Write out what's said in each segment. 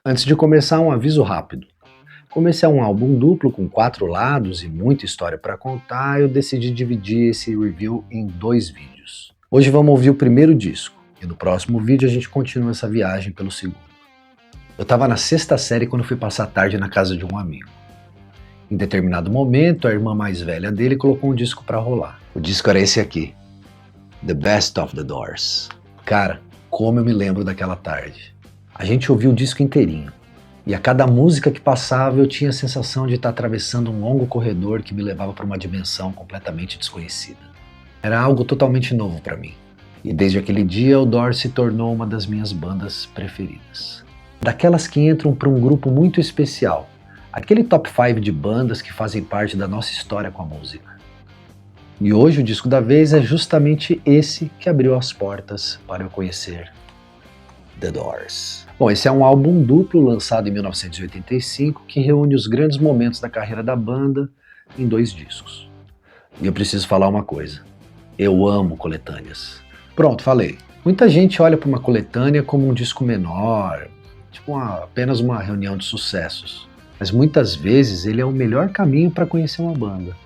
Antes de começar, um aviso rápido. Como esse é um álbum duplo com 4 lados e muita história para contar, eu decidi dividir esse review em 2 vídeos. Hoje vamos ouvir o primeiro disco, e no próximo vídeo a gente continua essa viagem pelo segundo. Eu estava na 6ª série quando fui passar a tarde na casa de um amigo. Em determinado momento, a irmã mais velha dele colocou um disco para rolar. O disco era esse aqui, The Best of the Doors. Cara, como eu me lembro daquela tarde. A gente ouviu o disco inteirinho. E a cada música que passava eu tinha a sensação de estar atravessando um longo corredor que me levava para uma dimensão completamente desconhecida. Era algo totalmente novo para mim. E desde aquele dia o Doors se tornou uma das minhas bandas preferidas. Daquelas que entram para um grupo muito especial. Aquele top 5 de bandas que fazem parte da nossa história com a música. E hoje o disco da vez é justamente esse que abriu as portas para eu conhecer The Doors. Bom, esse é um álbum duplo lançado em 1985 que reúne os grandes momentos da carreira da banda em 2 discos. E eu preciso falar uma coisa, eu amo coletâneas. Pronto, falei. Muita gente olha para uma coletânea como um disco menor, tipo apenas uma reunião de sucessos. Mas muitas vezes ele é o melhor caminho para conhecer uma banda.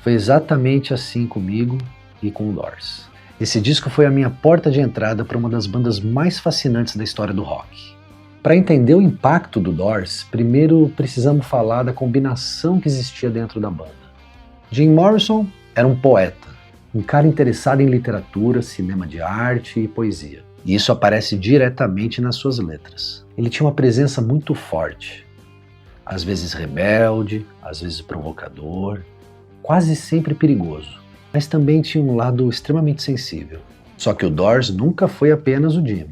Foi exatamente assim comigo e com o Doors. Esse disco foi a minha porta de entrada para uma das bandas mais fascinantes da história do rock. Para entender o impacto do Doors, primeiro precisamos falar da combinação que existia dentro da banda. Jim Morrison era um poeta, um cara interessado em literatura, cinema de arte e poesia. E isso aparece diretamente nas suas letras. Ele tinha uma presença muito forte, às vezes rebelde, às vezes provocador, quase sempre perigoso. Mas também tinha um lado extremamente sensível. Só que o Doors nunca foi apenas o Jim.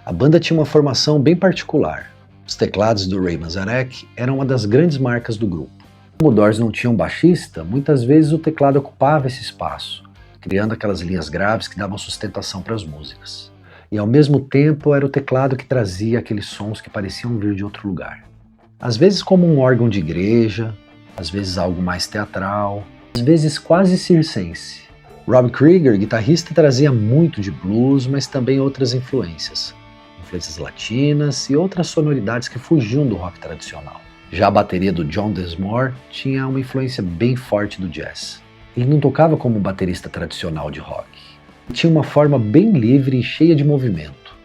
A banda tinha uma formação bem particular. Os teclados do Ray Manzarek eram uma das grandes marcas do grupo. Como o Doors não tinha um baixista, muitas vezes o teclado ocupava esse espaço, criando aquelas linhas graves que davam sustentação para as músicas. E ao mesmo tempo era o teclado que trazia aqueles sons que pareciam vir de outro lugar. Às vezes como um órgão de igreja, às vezes algo mais teatral, às vezes quase circense. Rob Krieger, guitarrista, trazia muito de blues, mas também outras influências latinas e outras sonoridades que fugiam do rock tradicional. Já a bateria do John Densmore tinha uma influência bem forte do jazz. Ele não tocava como um baterista tradicional de rock. Ele tinha uma forma bem livre e cheia de movimento.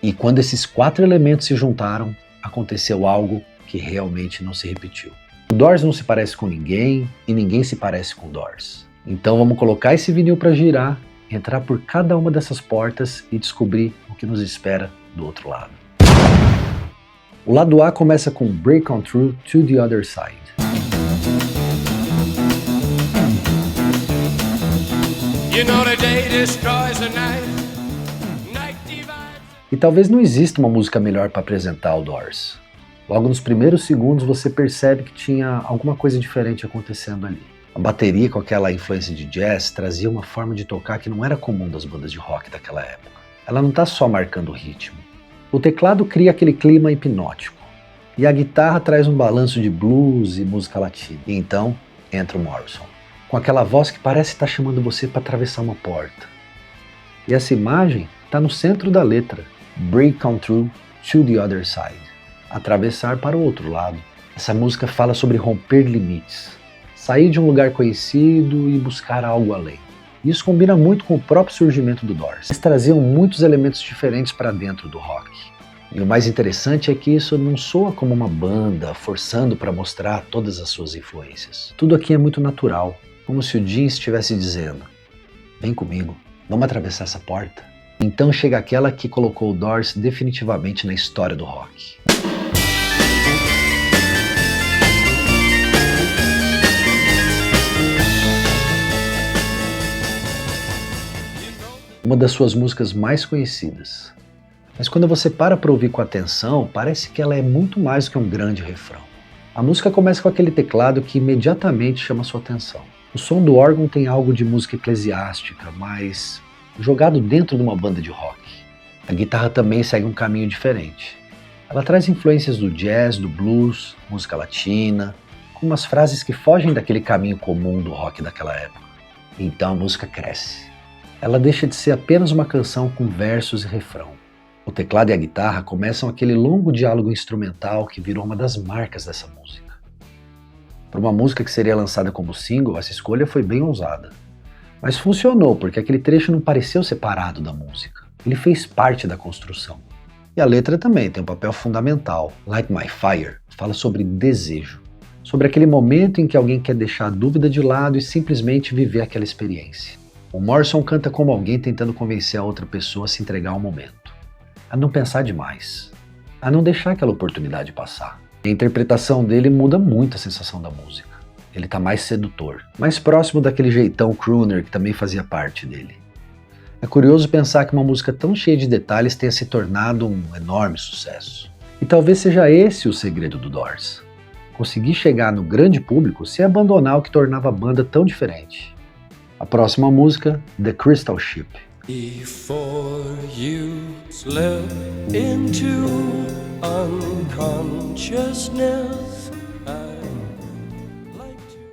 E quando esses 4 elementos se juntaram, aconteceu algo que realmente não se repetiu. O Doors não se parece com ninguém e ninguém se parece com o Doors. Então vamos colocar esse vinil para girar, entrar por cada uma dessas portas e descobrir o que nos espera do outro lado. O lado A começa com Break On Through to the Other Side. You know the day destroys the night. E talvez não exista uma música melhor para apresentar o Doors. Logo nos primeiros segundos você percebe que tinha alguma coisa diferente acontecendo ali. A bateria com aquela influência de jazz trazia uma forma de tocar que não era comum das bandas de rock daquela época. Ela não está só marcando o ritmo. O teclado cria aquele clima hipnótico. E a guitarra traz um balanço de blues e música latina. E então entra o Morrison, com aquela voz que parece estar chamando você para atravessar uma porta. E essa imagem está no centro da letra. Break on through to the other side. Atravessar para o outro lado. Essa música fala sobre romper limites, sair de um lugar conhecido e buscar algo além. Isso combina muito com o próprio surgimento do Doors. Eles traziam muitos elementos diferentes para dentro do rock. E o mais interessante é que isso não soa como uma banda forçando para mostrar todas as suas influências. Tudo aqui é muito natural, como se o Jim estivesse dizendo: vem comigo, vamos atravessar essa porta. Então chega aquela que colocou o Doors definitivamente na história do rock. Uma das suas músicas mais conhecidas. Mas quando você para ouvir com atenção, parece que ela é muito mais do que um grande refrão. A música começa com aquele teclado que imediatamente chama sua atenção. O som do órgão tem algo de música eclesiástica, mas jogado dentro de uma banda de rock. A guitarra também segue um caminho diferente. Ela traz influências do jazz, do blues, música latina, com umas frases que fogem daquele caminho comum do rock daquela época. Então a música cresce. Ela deixa de ser apenas uma canção com versos e refrão. O teclado e a guitarra começam aquele longo diálogo instrumental que virou uma das marcas dessa música. Para uma música que seria lançada como single, essa escolha foi bem ousada. Mas funcionou, porque aquele trecho não pareceu separado da música. Ele fez parte da construção. E a letra também tem um papel fundamental. Light My Fire fala sobre desejo. Sobre aquele momento em que alguém quer deixar a dúvida de lado e simplesmente viver aquela experiência. O Morrison canta como alguém tentando convencer a outra pessoa a se entregar ao momento. A não pensar demais. A não deixar aquela oportunidade passar. E a interpretação dele muda muito a sensação da música. Ele está mais sedutor, mais próximo daquele jeitão crooner que também fazia parte dele. É curioso pensar que uma música tão cheia de detalhes tenha se tornado um enorme sucesso. E talvez seja esse o segredo do Doors. Conseguir chegar no grande público sem abandonar o que tornava a banda tão diferente. A próxima música, The Crystal Ship. Before you slip into unconsciousness,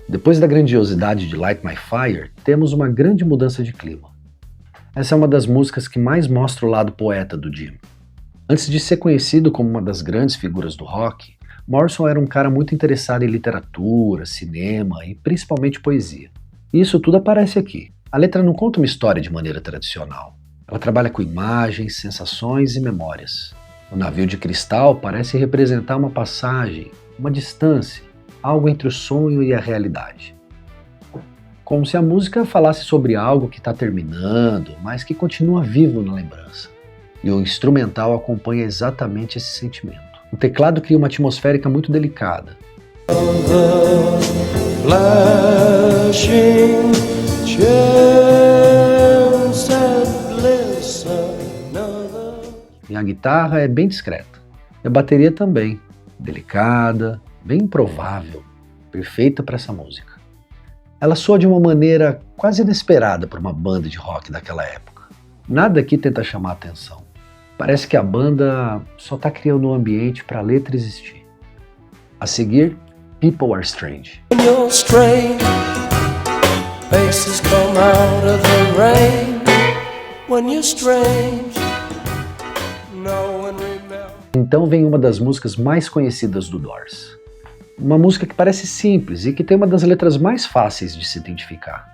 Depois da grandiosidade de Light My Fire, temos uma grande mudança de clima. Essa é uma das músicas que mais mostra o lado poeta do Jim. Antes de ser conhecido como uma das grandes figuras do rock, Morrison era um cara muito interessado em literatura, cinema e principalmente poesia. E isso tudo aparece aqui. A letra não conta uma história de maneira tradicional. Ela trabalha com imagens, sensações e memórias. O navio de cristal parece representar uma passagem, uma distância, algo entre o sonho e a realidade. Como se a música falasse sobre algo que está terminando, mas que continua vivo na lembrança. E o instrumental acompanha exatamente esse sentimento. O teclado cria uma atmosférica muito delicada. E a guitarra é bem discreta. E a bateria também, delicada, bem improvável, perfeita para essa música. Ela soa de uma maneira quase inesperada para uma banda de rock daquela época. Nada aqui tenta chamar a atenção. Parece que a banda só está criando um ambiente para a letra existir. A seguir, People Are Strange. Então vem uma das músicas mais conhecidas do Doors. Uma música que parece simples e que tem uma das letras mais fáceis de se identificar.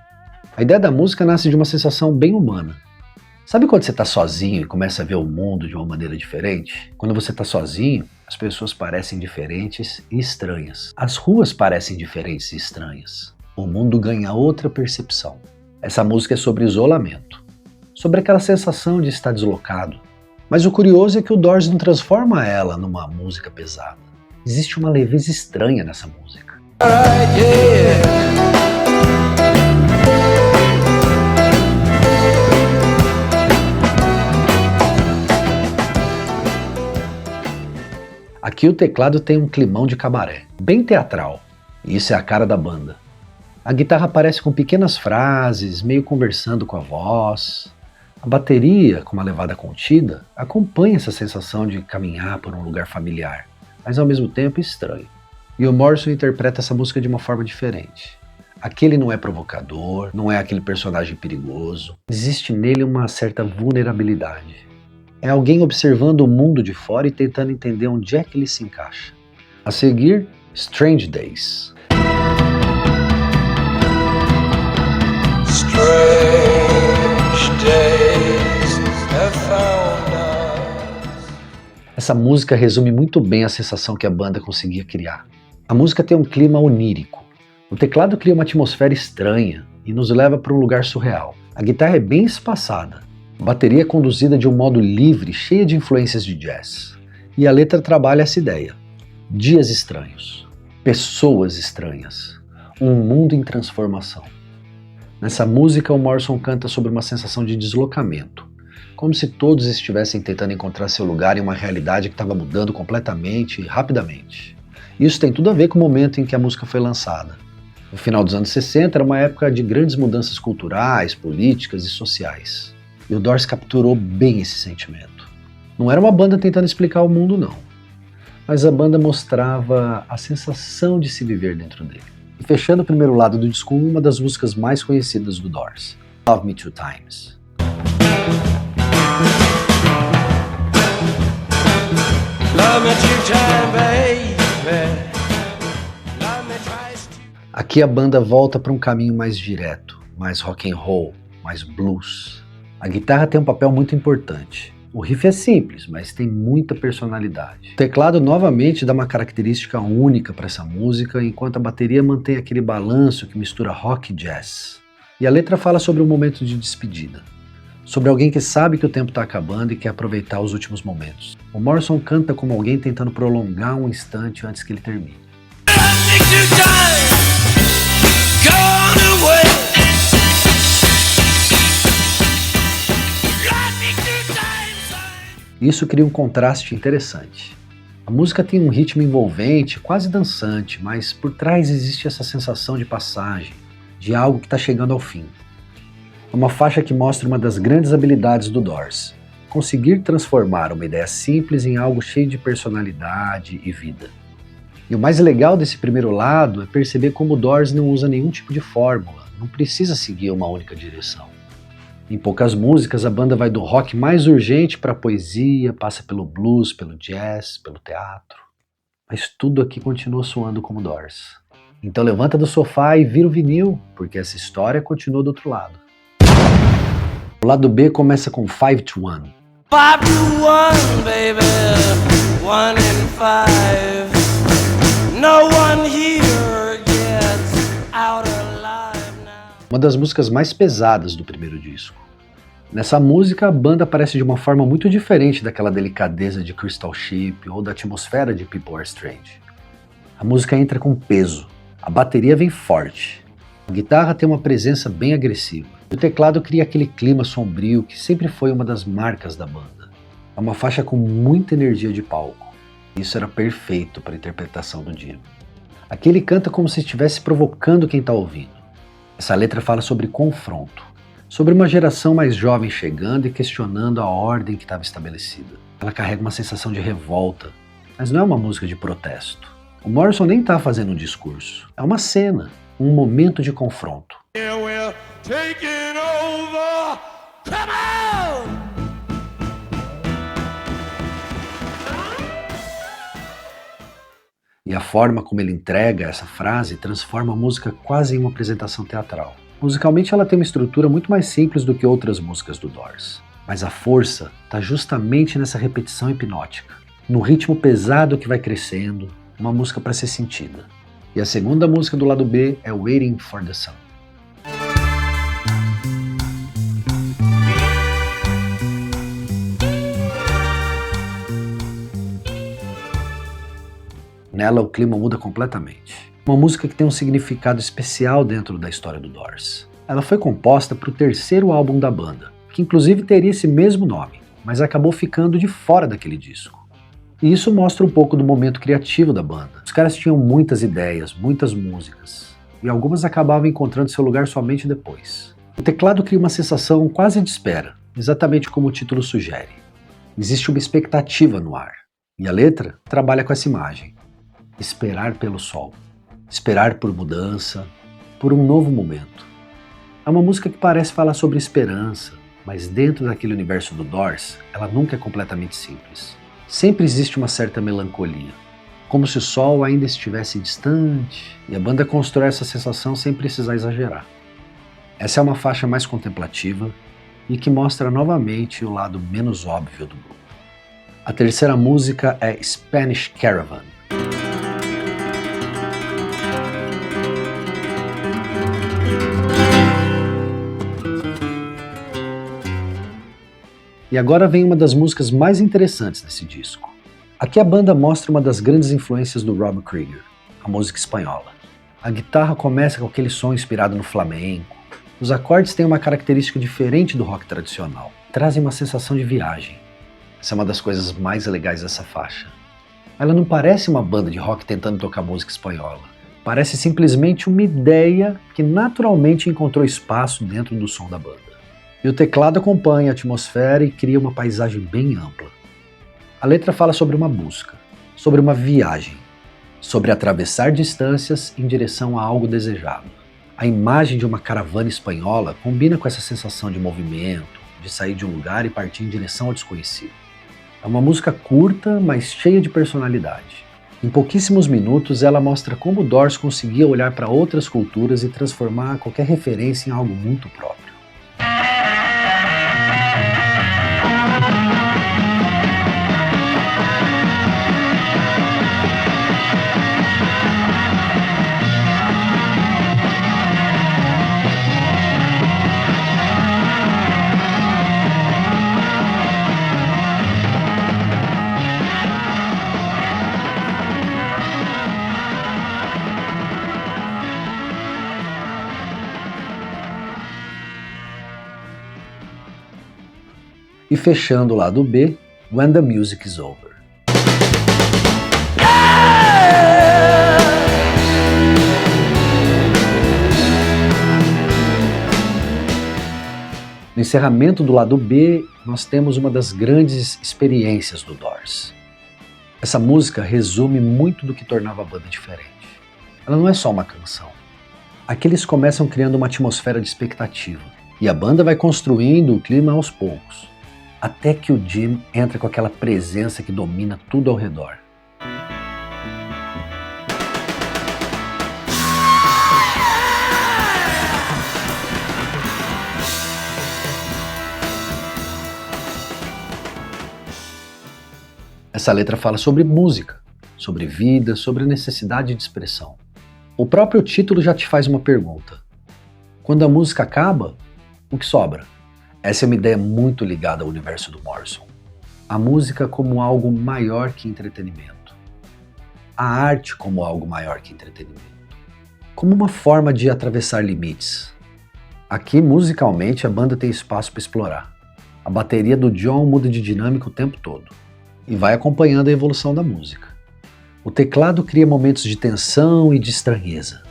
A ideia da música nasce de uma sensação bem humana. Sabe quando você está sozinho e começa a ver o mundo de uma maneira diferente? Quando você está sozinho, as pessoas parecem diferentes e estranhas. As ruas parecem diferentes e estranhas. O mundo ganha outra percepção. Essa música é sobre isolamento, sobre aquela sensação de estar deslocado. Mas o curioso é que o Doors não transforma ela numa música pesada. Existe uma leveza estranha nessa música. Aqui o teclado tem um climão de cabaré, bem teatral, e isso é a cara da banda. A guitarra aparece com pequenas frases, meio conversando com a voz. A bateria, com uma levada contida, acompanha essa sensação de caminhar por um lugar familiar, mas ao mesmo tempo estranho. E o Morrison interpreta essa música de uma forma diferente. Aqui ele não é provocador, não é aquele personagem perigoso. Existe nele uma certa vulnerabilidade. É alguém observando o mundo de fora e tentando entender onde é que ele se encaixa. A seguir, Strange Days. Essa música resume muito bem a sensação que a banda conseguia criar. A música tem um clima onírico. O teclado cria uma atmosfera estranha e nos leva para um lugar surreal. A guitarra é bem espaçada. A bateria é conduzida de um modo livre, cheia de influências de jazz. E a letra trabalha essa ideia. Dias estranhos. Pessoas estranhas. Um mundo em transformação. Nessa música, o Morrison canta sobre uma sensação de deslocamento, como se todos estivessem tentando encontrar seu lugar em uma realidade que estava mudando completamente e rapidamente. Isso tem tudo a ver com o momento em que a música foi lançada. No final dos anos 60 era uma época de grandes mudanças culturais, políticas e sociais. E o Doors capturou bem esse sentimento. Não era uma banda tentando explicar o mundo, não. Mas a banda mostrava a sensação de se viver dentro dele. E fechando o primeiro lado do disco, uma das músicas mais conhecidas do Doors, Love Me Two Times. Love me two-time, baby. Love me twice. Aqui a banda volta para um caminho mais direto, mais rock and roll, mais blues. A guitarra tem um papel muito importante. O riff é simples, mas tem muita personalidade. O teclado novamente dá uma característica única para essa música, enquanto a bateria mantém aquele balanço que mistura rock e jazz. E a letra fala sobre um momento de despedida. Sobre alguém que sabe que o tempo está acabando e quer aproveitar os últimos momentos. O Morrison canta como alguém tentando prolongar um instante antes que ele termine. Isso cria um contraste interessante. A música tem um ritmo envolvente, quase dançante, mas por trás existe essa sensação de passagem, de algo que está chegando ao fim. É uma faixa que mostra uma das grandes habilidades do Doors, conseguir transformar uma ideia simples em algo cheio de personalidade e vida. E o mais legal desse primeiro lado é perceber como o Doors não usa nenhum tipo de fórmula, não precisa seguir uma única direção. Em poucas músicas, a banda vai do rock mais urgente para a poesia, passa pelo blues, pelo jazz, pelo teatro. Mas tudo aqui continua soando como Doors. Então levanta do sofá e vira o vinil, porque essa história continua do outro lado. O lado B começa com 5 to 1. 5 to 1, baby. 1 in 5. No one here gets out alive now. Uma das músicas mais pesadas do primeiro disco. Nessa música, a banda aparece de uma forma muito diferente daquela delicadeza de Crystal Ship ou da atmosfera de People Are Strange. A música entra com peso, a bateria vem forte, a guitarra tem uma presença bem agressiva, e o teclado cria aquele clima sombrio que sempre foi uma das marcas da banda. É uma faixa com muita energia de palco, e isso era perfeito para a interpretação do Jim. Aqui ele canta como se estivesse provocando quem está ouvindo. Essa letra fala sobre confronto, sobre uma geração mais jovem chegando e questionando a ordem que estava estabelecida. Ela carrega uma sensação de revolta, mas não é uma música de protesto. O Morrison nem está fazendo um discurso, é uma cena, um momento de confronto. Yeah, we're taking over. Come on! E a forma como ele entrega essa frase transforma a música quase em uma apresentação teatral. Musicalmente ela tem uma estrutura muito mais simples do que outras músicas do Doors, mas a força está justamente nessa repetição hipnótica, no ritmo pesado que vai crescendo, uma música para ser sentida. E a segunda música do lado B é Waiting for the Sun. Nela o clima muda completamente. Uma música que tem um significado especial dentro da história do Doors. Ela foi composta para o terceiro álbum da banda, que inclusive teria esse mesmo nome, mas acabou ficando de fora daquele disco. E isso mostra um pouco do momento criativo da banda. Os caras tinham muitas ideias, muitas músicas, e algumas acabavam encontrando seu lugar somente depois. O teclado cria uma sensação quase de espera, exatamente como o título sugere. Existe uma expectativa no ar, e a letra trabalha com essa imagem. Esperar pelo sol. Esperar por mudança, por um novo momento. É uma música que parece falar sobre esperança, mas dentro daquele universo do Doors, ela nunca é completamente simples. Sempre existe uma certa melancolia, como se o sol ainda estivesse distante, e a banda constrói essa sensação sem precisar exagerar. Essa é uma faixa mais contemplativa e que mostra novamente o lado menos óbvio do grupo. A terceira música é Spanish Caravan. E agora vem uma das músicas mais interessantes desse disco. Aqui a banda mostra uma das grandes influências do Rob Krieger, a música espanhola. A guitarra começa com aquele som inspirado no flamenco. Os acordes têm uma característica diferente do rock tradicional, trazem uma sensação de viagem. Essa é uma das coisas mais legais dessa faixa. Ela não parece uma banda de rock tentando tocar música espanhola. Parece simplesmente uma ideia que naturalmente encontrou espaço dentro do som da banda. E o teclado acompanha a atmosfera e cria uma paisagem bem ampla. A letra fala sobre uma busca, sobre uma viagem, sobre atravessar distâncias em direção a algo desejado. A imagem de uma caravana espanhola combina com essa sensação de movimento, de sair de um lugar e partir em direção ao desconhecido. É uma música curta, mas cheia de personalidade. Em pouquíssimos minutos, ela mostra como o Doors conseguia olhar para outras culturas e transformar qualquer referência em algo muito próprio. E fechando o lado B, When the Music is Over. No encerramento do lado B, nós temos uma das grandes experiências do Doors. Essa música resume muito do que tornava a banda diferente. Ela não é só uma canção. Aqui eles começam criando uma atmosfera de expectativa, e a banda vai construindo o clima aos poucos, até que o Jim entra com aquela presença que domina tudo ao redor. Essa letra fala sobre música, sobre vida, sobre necessidade de expressão. O próprio título já te faz uma pergunta. Quando a música acaba, o que sobra? Essa é uma ideia muito ligada ao universo do Morrison. A música como algo maior que entretenimento. A arte como algo maior que entretenimento. Como uma forma de atravessar limites. Aqui, musicalmente, a banda tem espaço para explorar. A bateria do John muda de dinâmica o tempo todo e vai acompanhando a evolução da música. O teclado cria momentos de tensão e de estranheza.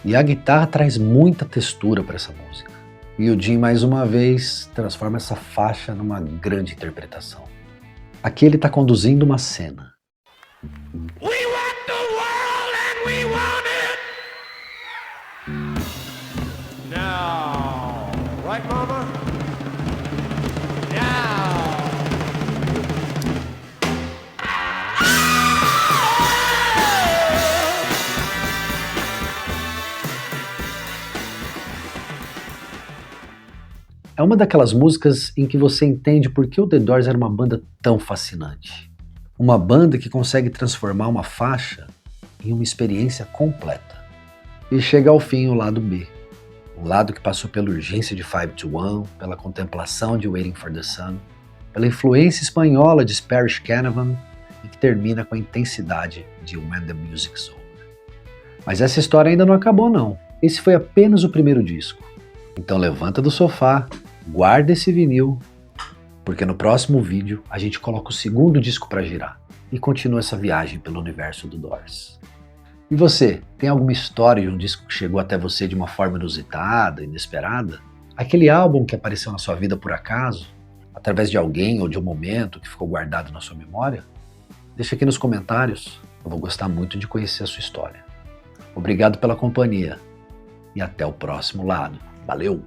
E a guitarra traz muita textura para essa música. E o Jim, mais uma vez, transforma essa faixa numa grande interpretação. Aqui ele está conduzindo uma cena. We want the world and we want it now. Right, mama? Now. É uma daquelas músicas em que você entende por que o The Doors era uma banda tão fascinante. Uma banda que consegue transformar uma faixa em uma experiência completa. E chega ao fim o lado B. Um lado que passou pela urgência de 5 to 1, pela contemplação de Waiting for the Sun, pela influência espanhola de Parrish Canavan e que termina com a intensidade de When the Music's Over. Mas essa história ainda não acabou não. Esse foi apenas o primeiro disco. Então levanta do sofá, guarda esse vinil, porque no próximo vídeo a gente coloca o segundo disco para girar e continua essa viagem pelo universo do Doors. E você, tem alguma história de um disco que chegou até você de uma forma inusitada, inesperada? Aquele álbum que apareceu na sua vida por acaso, através de alguém ou de um momento que ficou guardado na sua memória? Deixa aqui nos comentários, eu vou gostar muito de conhecer a sua história. Obrigado pela companhia e até o próximo lado. Valeu!